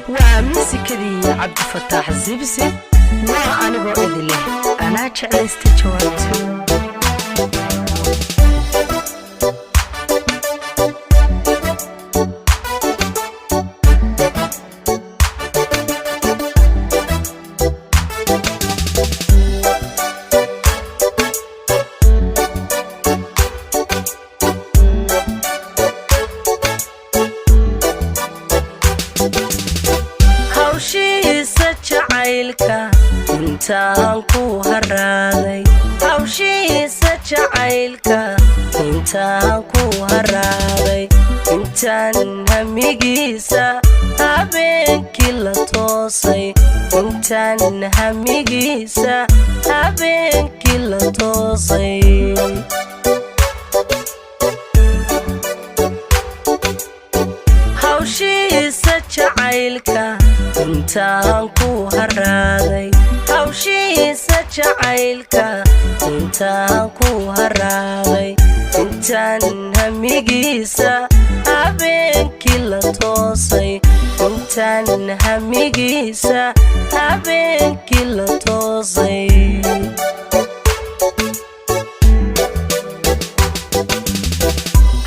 ومسكدي عبد الفتاح الزبسي وأنا بقول له أنا جلست جوابته intaan ku haraaday hawshiisa jacaylka intaan ku haraaday intaan hamigiisa habeenkii la toosay intaan hamigiisa habeenkii la toosay hawshiisa jacaylka intaan ku haraaday hawshiisa jacaylka intaan ku haraaday intaan hamigiisa habeenkii la toosay intaan hamigiisa habeenkii la toosay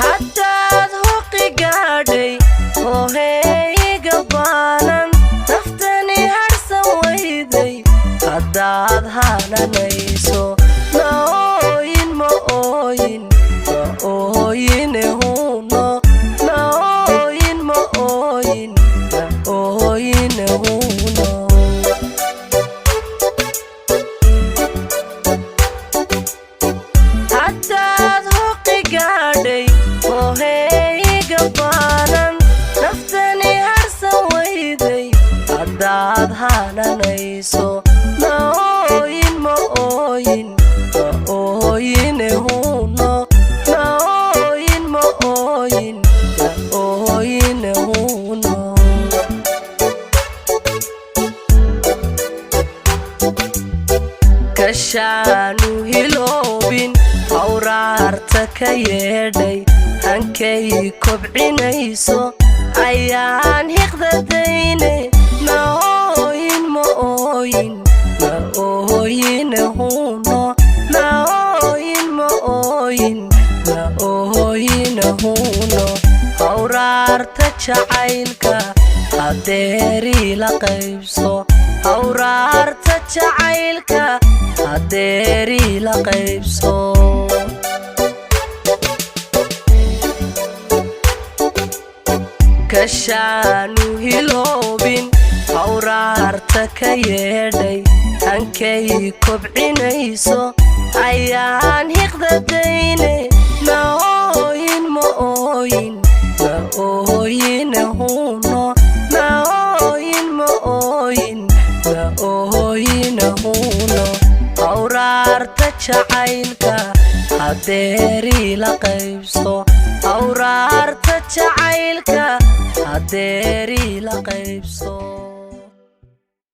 haddaad huqi gaadhay ooheyga baanan naftani harsan weyday haddaad hananayso ma ooyin ma ooyin ma ooyine huno ma ooyin ma ooyin ma ooyine huno haddaad huqi gaadhay ooheyga baanan naftani harsan weyday haddaad hananayso ma ooyin ma ooyin ma ooyine huno ma ooyin ma ooyin ma ooyine huno kashaanu hiloobin hawraarta ka yeedhay hankay kobcinayso ayaan hiqdadayne ma ooyin ma ooyin ma ooyine huno ma ooyin ma ooyin ma ooyine huno hawraarta jacaylka hadeerii la qaybso hawraarta jacaylka hadeerii la qaybso kashaanu hiloobin hawraarta ka yeedhay hankay kobcinayso ayaan hiqdadayne ma ooyin ma ooyin ma ooyine huno ma ooyin ma ooyin ma ooyine huno hawraarta jacaylka hadeerii la qaybso hawraarta jacaylka hadeerii la qaybso